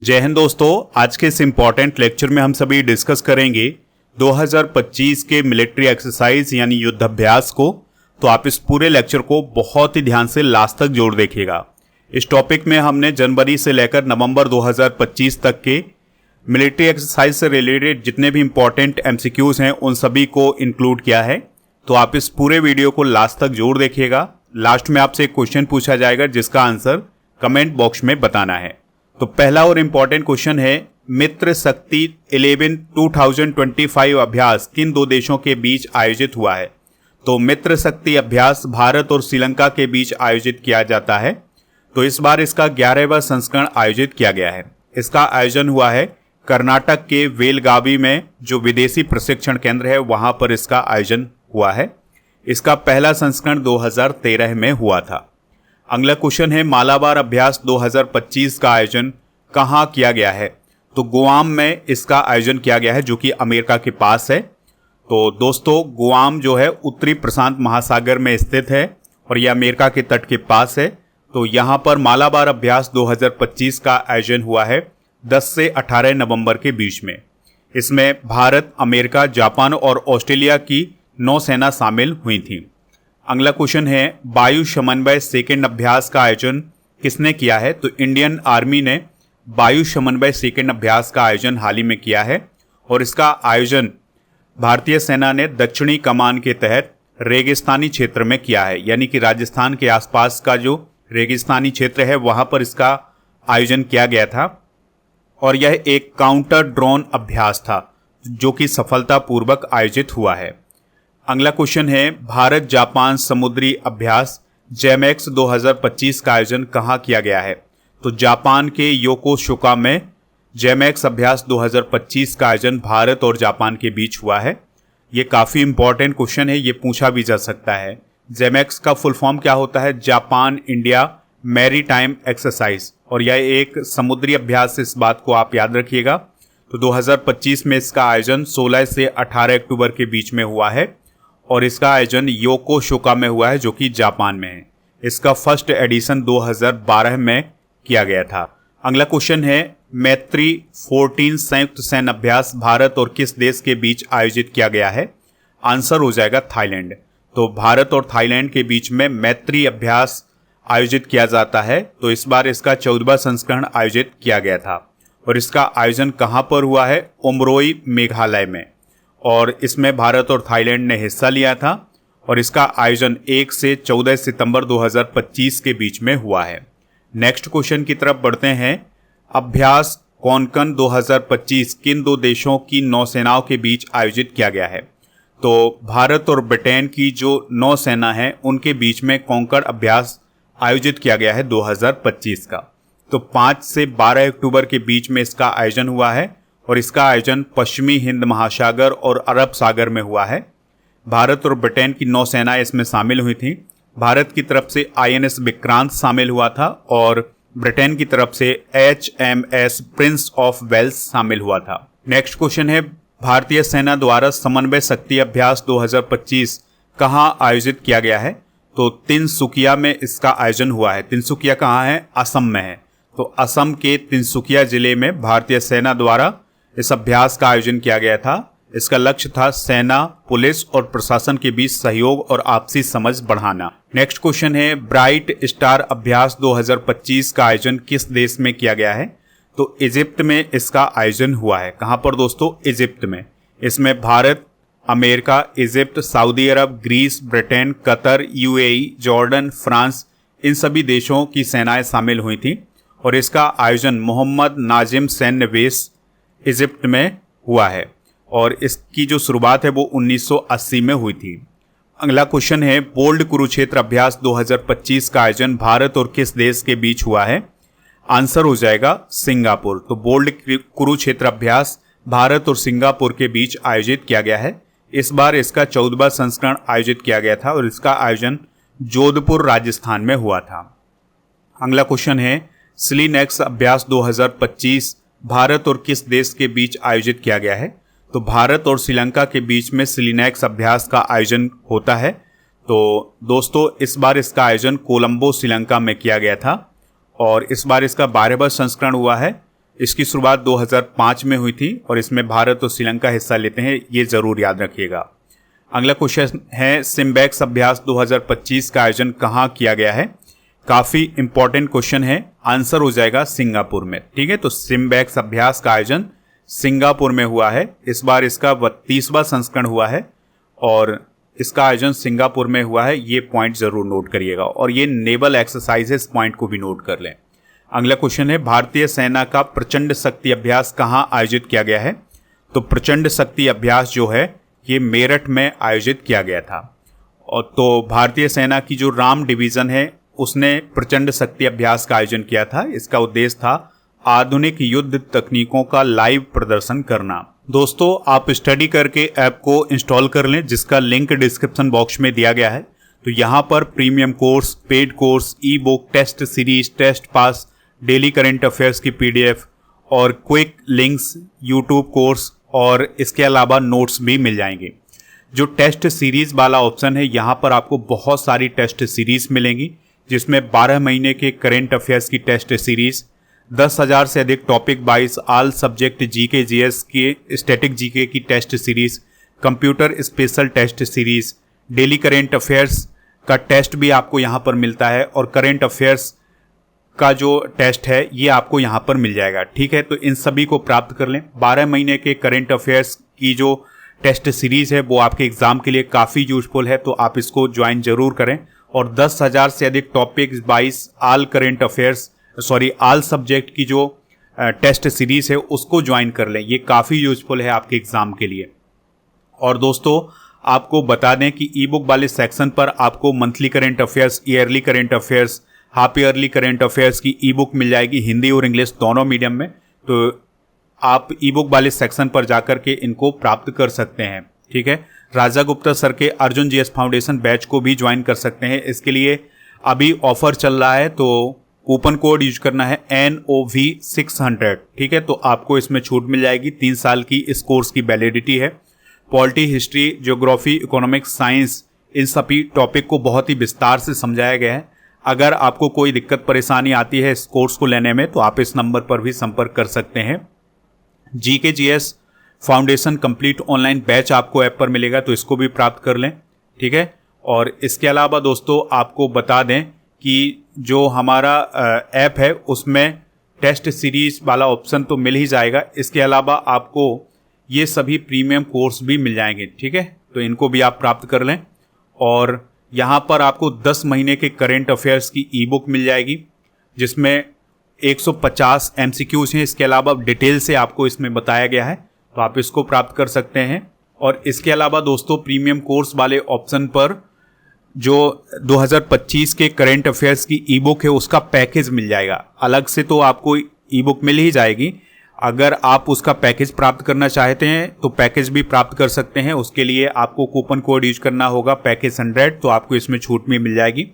जय हिंद दोस्तों। आज के इस इम्पॉर्टेंट लेक्चर में हम सभी डिस्कस करेंगे 2025 के मिलिट्री एक्सरसाइज यानी युद्धाभ्यास को। तो आप इस पूरे लेक्चर को बहुत ही ध्यान से लास्ट तक जोड़ देखिएगा। इस टॉपिक में हमने जनवरी से लेकर नवंबर 2025 तक के मिलिट्री एक्सरसाइज से रिलेटेड जितने भी इंपॉर्टेंट एमसीक्यूज हैं उन सभी को इंक्लूड किया है। तो आप इस पूरे वीडियो को लास्ट तक जोड़ देखिएगा। लास्ट में आपसे एक क्वेश्चन पूछा जाएगा जिसका आंसर कमेंट बॉक्स में बताना है। तो पहला और इम्पॉर्टेंट क्वेश्चन है, मित्र शक्ति 11 2025 अभ्यास किन दो देशों के बीच आयोजित हुआ है? तो मित्र शक्ति अभ्यास भारत और श्रीलंका के बीच आयोजित किया जाता है। तो इस बार इसका 11वां संस्करण आयोजित किया गया है। इसका आयोजन हुआ है कर्नाटक के वेलगावी में, जो विदेशी प्रशिक्षण केंद्र है वहां पर इसका आयोजन हुआ है। इसका पहला संस्करण 2013 में हुआ था। अगला क्वेश्चन है, मालाबार अभ्यास 2025 का आयोजन कहाँ किया गया है? तो गुआम में इसका आयोजन किया गया है, जो कि अमेरिका के पास है। तो दोस्तों, गुआम जो है उत्तरी प्रशांत महासागर में स्थित है और यह अमेरिका के तट के पास है। तो यहाँ पर मालाबार अभ्यास 2025 का आयोजन हुआ है 10 से 18 नवंबर के बीच में। इसमें भारत, अमेरिका, जापान और ऑस्ट्रेलिया की नौसेना शामिल हुई थी। अगला क्वेश्चन है, वायु समन्वय सेकंड अभ्यास का आयोजन किसने किया है? तो इंडियन आर्मी ने वायु समन्वय सेकंड अभ्यास का आयोजन हाल ही में किया है और इसका आयोजन भारतीय सेना ने दक्षिणी कमान के तहत रेगिस्तानी क्षेत्र में किया है, यानी कि राजस्थान के आसपास का जो रेगिस्तानी क्षेत्र है वहां पर इसका आयोजन किया गया था और यह एक काउंटर ड्रोन अभ्यास था जो कि सफलतापूर्वक आयोजित हुआ है। अगला क्वेश्चन है, भारत जापान समुद्री अभ्यास जेमैक्स 2025 का आयोजन कहाँ किया गया है? तो जापान के योकोसुका में जेमैक्स अभ्यास 2025 का आयोजन भारत और जापान के बीच हुआ है। ये काफ़ी इंपॉर्टेंट क्वेश्चन है, ये पूछा भी जा सकता है। जेमैक्स का फुल फॉर्म क्या होता है? जापान इंडिया मैरीटाइम एक्सरसाइज, और यह एक समुद्री अभ्यास, इस बात को आप याद रखिएगा। तो 2025 में इसका आयोजन 16 से 18 अक्टूबर के बीच में हुआ है और इसका आयोजन योकोसुका में हुआ है जो कि जापान में है। इसका फर्स्ट एडिशन 2012 में किया गया था। अगला क्वेश्चन है, मैत्री 14 संयुक्त सैन्य अभ्यास भारत और किस देश के बीच आयोजित किया गया है? आंसर हो जाएगा थाईलैंड। तो भारत और थाईलैंड के बीच में मैत्री अभ्यास आयोजित किया जाता है। तो इस बार इसका 14वां संस्करण आयोजित किया गया था और इसका आयोजन कहाँ पर हुआ है? उमरोई मेघालय में, और इसमें भारत और थाईलैंड ने हिस्सा लिया था और इसका आयोजन 1 से 14 सितंबर 2025 के बीच में हुआ है। नेक्स्ट क्वेश्चन की तरफ बढ़ते हैं। अभ्यास कोंकण 2025 किन दो देशों की नौसेनाओं के बीच आयोजित किया गया है? तो भारत और ब्रिटेन की जो नौसेना है उनके बीच में कोंकण अभ्यास आयोजित किया गया है 2025 का। तो 5 से 12 अक्टूबर के बीच में इसका आयोजन हुआ है और इसका आयोजन पश्चिमी हिंद महासागर और अरब सागर में हुआ है। भारत और ब्रिटेन की नौसेना इसमें शामिल हुई थी। भारत की तरफ से INS विक्रांत शामिल हुआ था और ब्रिटेन की तरफ से HMS प्रिंस ऑफ वेल्स शामिल हुआ था। नेक्स्ट क्वेश्चन है, भारतीय सेना द्वारा समन्वय शक्ति अभ्यास 2025 कहाँ आयोजित किया गया है? तो तिनसुकिया में इसका आयोजन हुआ है। तिनसुकिया कहाँ है? असम में है। तो असम के तिनसुकिया जिले में भारतीय सेना द्वारा इस अभ्यास का आयोजन किया गया था। इसका लक्ष्य था सेना, पुलिस और प्रशासन के बीच सहयोग और आपसी समझ बढ़ाना। नेक्स्ट क्वेश्चन है, ब्राइट स्टार अभ्यास 2025 का आयोजन किस देश में किया गया है? तो इजिप्ट में इसका आयोजन हुआ है। कहां पर दोस्तों? इजिप्ट में। इसमें Bharat, America, Egypt, Saudi Arab, Greece, Britain, Qatar, UAE, Jordan, France, इन सभी देशों की सेनाएं शामिल हुई थी और इसका आयोजन मोहम्मद नाजिम सैन्य बेस इजिप्ट में हुआ है और इसकी जो शुरुआत है वो 1980 में हुई थी। अगला क्वेश्चन है, बोल्ड कुरुक्षेत्र अभ्यास 2025 का आयोजन भारत और किस देश के बीच हुआ है? आंसर हो जाएगा सिंगापुर। तो बोल्ड कुरुक्षेत्र अभ्यास भारत और सिंगापुर के बीच आयोजित किया गया है। इस बार इसका 14वां संस्करण आयोजित किया गया था और इसका आयोजन जोधपुर राजस्थान में हुआ था। अगला क्वेश्चन है, स्लीनेक्स अभ्यास 2025 भारत और किस देश के बीच आयोजित किया गया है? तो भारत और श्रीलंका के बीच में स्लीनेक्स अभ्यास का आयोजन होता है। तो दोस्तों, इस बार इसका आयोजन कोलंबो श्रीलंका में किया गया था और इस बार इसका 12वां संस्करण हुआ है। इसकी शुरुआत 2005 में हुई थी और इसमें भारत और श्रीलंका हिस्सा लेते हैं, ये जरूर याद रखिएगा। अगला क्वेश्चन है सिम्बैक्स अभ्यास 2025 का आयोजन कहाँ किया गया है। काफी इंपॉर्टेंट क्वेश्चन है, आंसर हो जाएगा सिंगापुर में। ठीक है, तो सिम्बैक्स अभ्यास का आयोजन सिंगापुर में हुआ है। इस बार इसका 32वां संस्करण हुआ है और इसका आयोजन सिंगापुर में हुआ है, ये पॉइंट जरूर नोट करिएगा और ये नेवल एक्सरसाइजेस पॉइंट को भी नोट कर लें। अगला क्वेश्चन है भारतीय सेना का प्रचंड शक्ति अभ्यास कहाँ आयोजित किया गया है। तो प्रचंड शक्ति अभ्यास जो है ये मेरठ में आयोजित किया गया था। और तो भारतीय सेना की जो राम डिवीजन है उसने प्रचंड शक्ति अभ्यास का आयोजन किया था। इसका उद्देश्य था आधुनिक युद्ध तकनीकों का लाइव प्रदर्शन करना। दोस्तों, आप स्टडी करके ऐप को इंस्टॉल कर लें, जिसका लिंक डिस्क्रिप्शन बॉक्स में दिया गया है। तो यहाँ पर premium course, paid course, e book, test series, test pass, daily current affairs की पीडीएफ और क्विक लिंक्स, यूट्यूब कोर्स और इसके अलावा नोट्स भी मिल जाएंगे। जो टेस्ट सीरीज वाला ऑप्शन है, यहाँ पर आपको बहुत सारी टेस्ट सीरीज मिलेंगी, जिसमें 12 महीने के करंट अफेयर्स की टेस्ट सीरीज, 10,000 से अधिक topic 22 all subject GK GS के स्टैटिक जीके की test series, computer special test series, daily current affairs का टेस्ट भी आपको यहाँ पर मिलता है और करंट अफेयर्स का जो टेस्ट है ये आपको यहाँ पर मिल जाएगा। ठीक है, तो इन सभी को प्राप्त कर लें। 12 महीने के करंट अफेयर्स की जो टेस्ट सीरीज है वो आपके एग्जाम के लिए काफ़ी यूजफुल है, तो आप इसको ज्वाइन जरूर करें। और 10,000 से अधिक topics 22 all current affairs all subject की जो टेस्ट सीरीज है उसको ज्वाइन कर लें, ये काफ़ी यूजफुल है आपके एग्जाम के लिए। और दोस्तों, आपको बता दें कि ई बुक वाले सेक्शन पर आपको monthly current affairs, yearly current affairs, half yearly current affairs की ई बुक मिल जाएगी, हिंदी और इंग्लिश दोनों मीडियम में। तो आप ई बुक वाले सेक्शन पर जाकर के इनको प्राप्त कर सकते हैं। ठीक है, राजा गुप्ता सर के अर्जुन जीएस फाउंडेशन बैच को भी ज्वाइन कर सकते हैं। इसके लिए अभी ऑफर चल रहा है, तो कूपन कोड यूज करना है NOV600। ठीक है, तो आपको इसमें छूट मिल जाएगी। 3 साल की इस कोर्स की वैलिडिटी है। Polity, history, geography, economics, science, इन सभी टॉपिक को बहुत ही विस्तार से समझाया गया है। अगर आपको कोई दिक्कत परेशानी आती है इस कोर्स को लेने में तो आप इस नंबर पर भी संपर्क कर सकते हैं। GK GS foundation complete online batch आपको ऐप पर मिलेगा, तो इसको भी प्राप्त कर लें। ठीक है, और इसके अलावा दोस्तों आपको बता दें कि जो हमारा ऐप है उसमें टेस्ट सीरीज वाला ऑप्शन तो मिल ही जाएगा, इसके अलावा आपको ये सभी प्रीमियम कोर्स भी मिल जाएंगे। ठीक है, तो इनको भी आप प्राप्त कर लें। और यहाँ पर आपको 10 महीने के करंट अफेयर्स की ई बुक मिल जाएगी, जिसमें 150 MCQs हैं। इसके अलावा डिटेल से आपको इसमें बताया गया है, तो आप इसको प्राप्त कर सकते हैं। और इसके अलावा दोस्तों प्रीमियम कोर्स वाले ऑप्शन पर जो 2025 के करंट अफेयर्स की ई बुक है उसका पैकेज मिल जाएगा। अलग से तो आपको ई बुक मिल ही जाएगी, अगर आप उसका पैकेज प्राप्त करना चाहते हैं तो पैकेज भी प्राप्त कर सकते हैं। उसके लिए आपको कूपन कोड यूज करना होगा पैकेज 100, तो आपको इसमें छूट भी मिल जाएगी।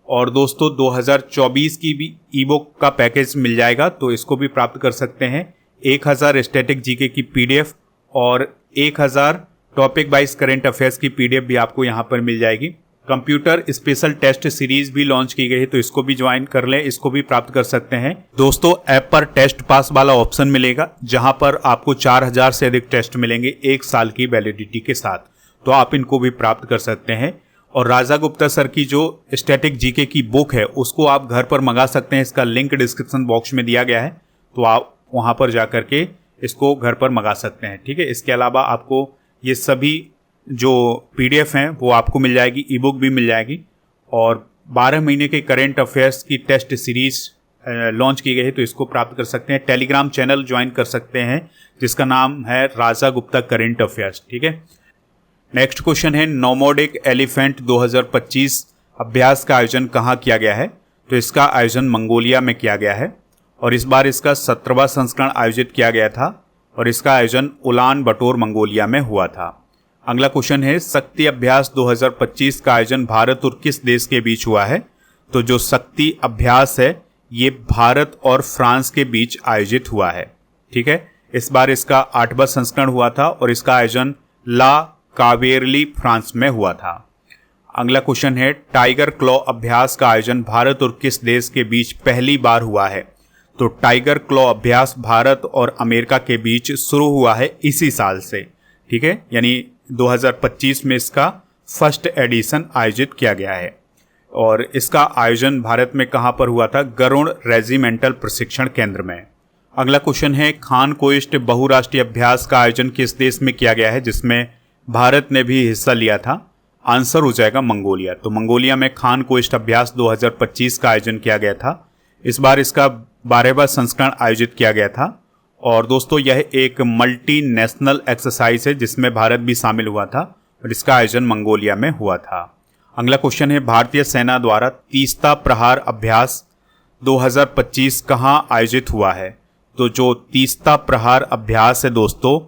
और दोस्तों 2024 की भी ई बुक का पैकेज मिल जाएगा, तो इसको भी प्राप्त कर सकते हैं। 1000 स्टैटिक जीके की पीडीएफ और 1000 टॉपिक वाइज करंट अफेयर्स की पीडीएफ भी आपको यहाँ पर मिल जाएगी। कंप्यूटर स्पेशल टेस्ट सीरीज भी लॉन्च की गई है, तो इसको भी ज्वाइन कर लें, इसको भी प्राप्त कर सकते हैं। दोस्तों ऐप पर टेस्ट पास वाला ऑप्शन मिलेगा, जहां पर आपको 4000 से अधिक टेस्ट मिलेंगे 1 साल की वैलिडिटी के साथ, तो आप इनको भी प्राप्त कर सकते हैं। और राजा गुप्ता सर की जो स्टैटिक जीके की बुक है उसको आप घर पर मंगा सकते हैं, इसका लिंक डिस्क्रिप्शन बॉक्स में दिया गया है, तो आप वहां पर जाकर के इसको घर पर मंगा सकते हैं। ठीक है, इसके अलावा आपको ये सभी जो पीडीएफ हैं वो आपको मिल जाएगी, ई बुक भी मिल जाएगी। और 12 महीने के करंट अफेयर्स की टेस्ट सीरीज लॉन्च की गई है, तो इसको प्राप्त कर सकते हैं। टेलीग्राम चैनल ज्वाइन कर सकते हैं जिसका नाम है राजा गुप्ता करंट अफेयर्स। ठीक है, नेक्स्ट क्वेश्चन है नोमैडिक एलिफेंट 2025 अभ्यास का आयोजन कहाँ किया गया है। तो इसका आयोजन मंगोलिया में किया गया है और इस बार इसका 17वां संस्करण आयोजित किया गया था और इसका आयोजन उलान बटोर मंगोलिया में हुआ था। अगला क्वेश्चन है शक्ति अभ्यास 2025 का आयोजन भारत और किस देश के बीच हुआ है। तो जो शक्ति अभ्यास है ये भारत और फ्रांस के बीच आयोजित हुआ है। ठीक है, इस बार इसका 8वां संस्करण हुआ था और इसका आयोजन ला कावेरली फ्रांस में हुआ था। अगला क्वेश्चन है टाइगर क्लॉ अभ्यास का आयोजन भारत और किस देश के बीच पहली बार हुआ है। तो टाइगर क्लॉ अभ्यास भारत और अमेरिका के बीच शुरू हुआ है इसी साल से, ठीक है, यानी 2025 में इसका फर्स्ट एडिशन आयोजित किया गया है। और इसका आयोजन भारत में कहाँ पर हुआ था? गरुड़ रेजिमेंटल प्रशिक्षण केंद्र में। अगला क्वेश्चन है, खान कोइस्ट बहुराष्ट्रीय अभ्यास का आयोजन किस देश में किया गया है जिसमें भारत ने भी हिस्सा लिया था? आंसर हो जाएगा मंगोलिया। तो मंगोलिया में खान कोइस्ट अभ्यास 2025 का आयोजन किया गया था। इस बार इसका 12वां संस्करण आयोजित किया गया था। और दोस्तों यह एक मल्टी नेशनल एक्सरसाइज है जिसमें भारत भी शामिल हुआ था और इसका आयोजन मंगोलिया में हुआ था। अगला क्वेश्चन है, भारतीय सेना द्वारा तीस्ता प्रहार अभ्यास 2025 कहाँ आयोजित हुआ है? तो जो तीस्ता प्रहार अभ्यास है दोस्तों,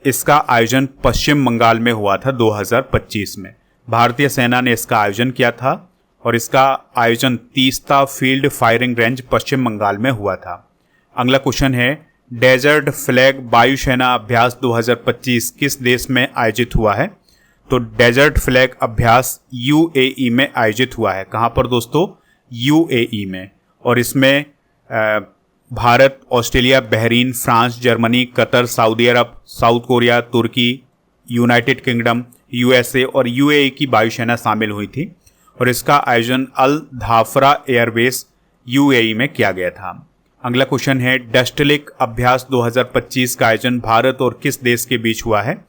इसका आयोजन पश्चिम बंगाल में हुआ था 2025 में। भारतीय सेना ने इसका आयोजन किया था और इसका आयोजन तीस्ता फील्ड फायरिंग रेंज पश्चिम बंगाल में हुआ था। अगला क्वेश्चन है, डेजर्ट फ्लैग वायुसेना अभ्यास 2025 किस देश में आयोजित हुआ है? तो डेजर्ट फ्लैग अभ्यास यूएई में आयोजित हुआ है। कहाँ पर दोस्तों? यूएई में। और इसमें Bharat, Australia, Bahrain, France, Germany, Qatar, Saudi Arab, South Korea, Turkey, United Kingdom, USA और यूएई की वायुसेना शामिल हुई थी और इसका आयोजन अल धाफरा एयरबेस यूएई में किया गया था। अगला क्वेश्चन है, डस्टलेक अभ्यास 2025 का आयोजन भारत और किस देश के बीच हुआ है?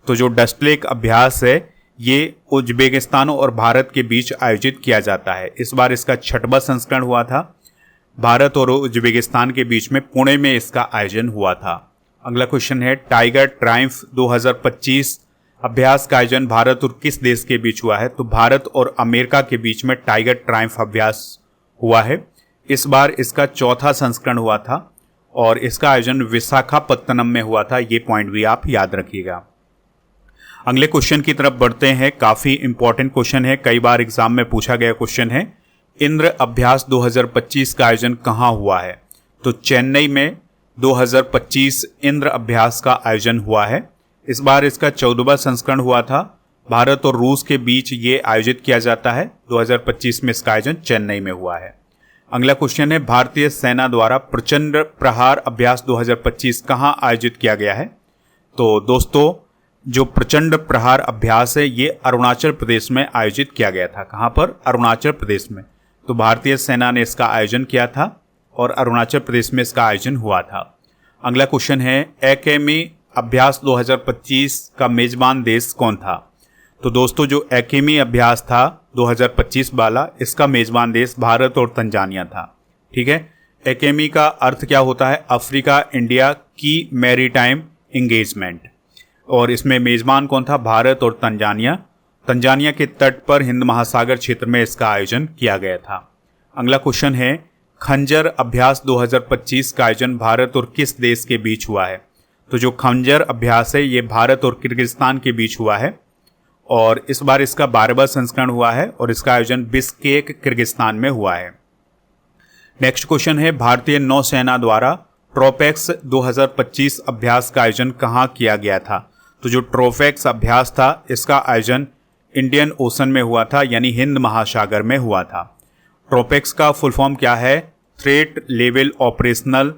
तो जो डस्टलेक अभ्यास है ये उज्बेकिस्तान और भारत के बीच आयोजित किया जाता है। इस बार इसका 6वां संस्करण हुआ था। भारत और उज्बेकिस्तान के बीच में पुणे में इसका आयोजन हुआ था। अगला क्वेश्चन है, टाइगर ट्रायम्फ 2025 अभ्यास का आयोजन भारत और किस देश के बीच हुआ है? तो भारत और अमेरिका के बीच में टाइगर ट्रायम्फ अभ्यास हुआ है। इस बार इसका 4था संस्करण हुआ था और इसका आयोजन विशाखापत्तनम में हुआ था। ये पॉइंट भी आप याद रखिएगा। अगले क्वेश्चन की तरफ बढ़ते हैं। काफी इंपॉर्टेंट क्वेश्चन है, कई बार एग्जाम में पूछा गया क्वेश्चन है। इंद्र अभ्यास 2025 का आयोजन कहाँ हुआ है? तो चेन्नई में 2025 इंद्र अभ्यास का आयोजन हुआ है। इस बार इसका 14वां संस्करण हुआ था। भारत और रूस के बीच ये आयोजित किया जाता है। 2025 में इसका आयोजन चेन्नई में हुआ है। अगला क्वेश्चन है, भारतीय सेना द्वारा प्रचंड प्रहार अभ्यास 2025 कहाँ आयोजित किया गया है? तो दोस्तों जो प्रचंड प्रहार अभ्यास है ये अरुणाचल प्रदेश में आयोजित किया गया था। कहाँ पर? अरुणाचल प्रदेश में। तो भारतीय सेना ने इसका आयोजन किया था और अरुणाचल प्रदेश में इसका आयोजन हुआ था। अगला क्वेश्चन है, एकेमी अभ्यास 2025 का मेजबान देश कौन था? तो दोस्तों जो एकेमी अभ्यास था 2025 वाला, इसका मेजबान देश भारत और तंजानिया था। ठीक है, एकेमी का अर्थ क्या होता है? अफ्रीका इंडिया की मैरीटाइम एंगेजमेंट। और इसमें मेजबान कौन था? भारत और तंजानिया। तंजानिया के तट पर हिंद महासागर क्षेत्र में इसका आयोजन किया गया था। अगला क्वेश्चन है, खंजर अभ्यास 2025 का आयोजन भारत और किस देश के बीच हुआ है? तो जो खंजर अभ्यास है ये भारत और किर्गिस्तान के बीच हुआ है और इस बार इसका 12वां संस्करण हुआ है और इसका आयोजन बिश्केक किर्गिस्तान में हुआ है। नेक्स्ट क्वेश्चन है, भारतीय नौसेना द्वारा ट्रोपेक्स 2025 अभ्यास का आयोजन कहाँ किया गया था? तो जो ट्रोपेक्स अभ्यास था इसका आयोजन इंडियन ओशन में हुआ था, यानी हिंद महासागर में हुआ था। ट्रोपेक्स का फुल फॉर्म क्या है? Threat level operational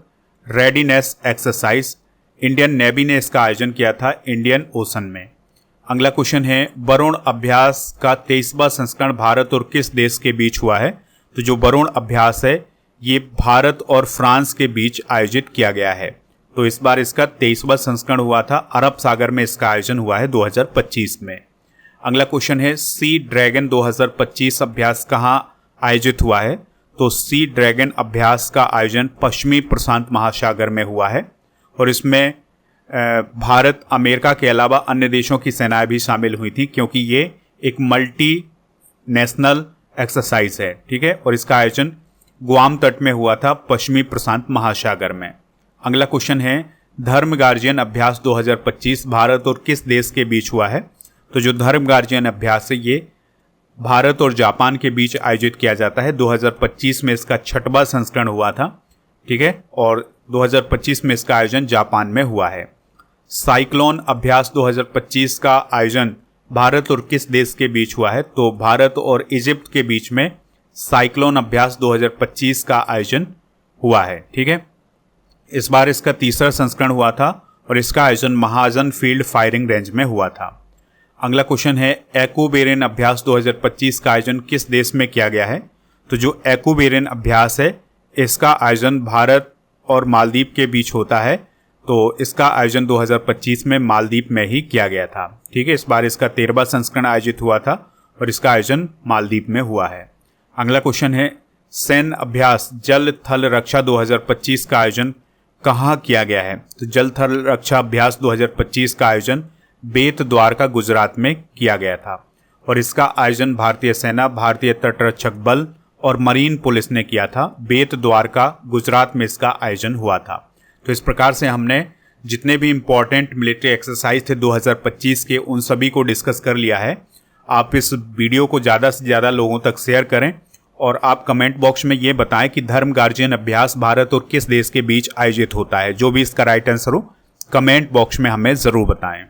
readiness exercise. Indian navy ने इसका आयोजन किया था इंडियन ओशन में। अगला क्वेश्चन है, वरुण अभ्यास का 23वां संस्करण भारत और किस देश के बीच हुआ है? तो जो वरुण अभ्यास है ये भारत और फ्रांस के बीच आयोजित किया गया है। तो इस बार इसका 23वां संस्करण हुआ था। अरब सागर में इसका आयोजन हुआ है 2025 में। अगला क्वेश्चन है, सी ड्रैगन 2025 अभ्यास कहाँ आयोजित हुआ है? तो सी ड्रैगन अभ्यास का आयोजन पश्चिमी प्रशांत महासागर में हुआ है और इसमें भारत, अमेरिका के अलावा अन्य देशों की सेनाएं भी शामिल हुई थी क्योंकि ये एक मल्टी नेशनल एक्सरसाइज है। ठीक है, और इसका आयोजन गुआम तट में हुआ था पश्चिमी प्रशांत महासागर में। अगला क्वेश्चन है, धर्म गार्जियन अभ्यास 2025 भारत और किस देश के बीच हुआ है? तो जो धर्म गार्जियन अभ्यास है ये भारत और जापान के बीच आयोजित किया जाता है। 2025 में इसका 6वां संस्करण हुआ था। ठीक है, और 2025 में इसका आयोजन जापान में हुआ है। साइक्लोन अभ्यास 2025 का आयोजन भारत और किस देश के बीच हुआ है? तो भारत और इजिप्ट के बीच में साइक्लोन अभ्यास 2025 का आयोजन हुआ है। ठीक है, इस बार इसका तीसरा संस्करण हुआ था और इसका आयोजन महाजन फील्ड फायरिंग रेंज में हुआ था। अगला क्वेश्चन है एक्यूबेरियन अभ्यास 2025 का आयोजन किस देश में किया गया है? तो जो एक्यूबेरियन अभ्यास है इसका आयोजन भारत और मालदीव के बीच होता है, तो इसका आयोजन 2025 में मालदीव में ही किया गया था। ठीक है, इस बार इसका 13वां संस्करण आयोजित हुआ था और इसका आयोजन मालदीव में हुआ है। अगला क्वेश्चन है सैन्य अभ्यास जल थल रक्षा 2025 का आयोजन कहाँ किया गया है? तो जल थल रक्षा अभ्यास 2025 का आयोजन बेत द्वारका गुजरात में किया गया था और इसका आयोजन भारतीय सेना, भारतीय तटरक्षक बल और मरीन पुलिस ने किया था। बेत द्वारका गुजरात में इसका आयोजन हुआ था। तो इस प्रकार से हमने जितने भी इंपॉर्टेंट मिलिट्री एक्सरसाइज थे 2025 के उन सभी को डिस्कस कर लिया है। आप इस वीडियो को ज़्यादा से ज़्यादा लोगों तक शेयर करें और आप कमेंट बॉक्स में ये बताएं कि धर्म गार्जियन अभ्यास भारत और किस देश के बीच आयोजित होता है। जो भी इसका राइट आंसर हो कमेंट बॉक्स में हमें ज़रूर बताएं।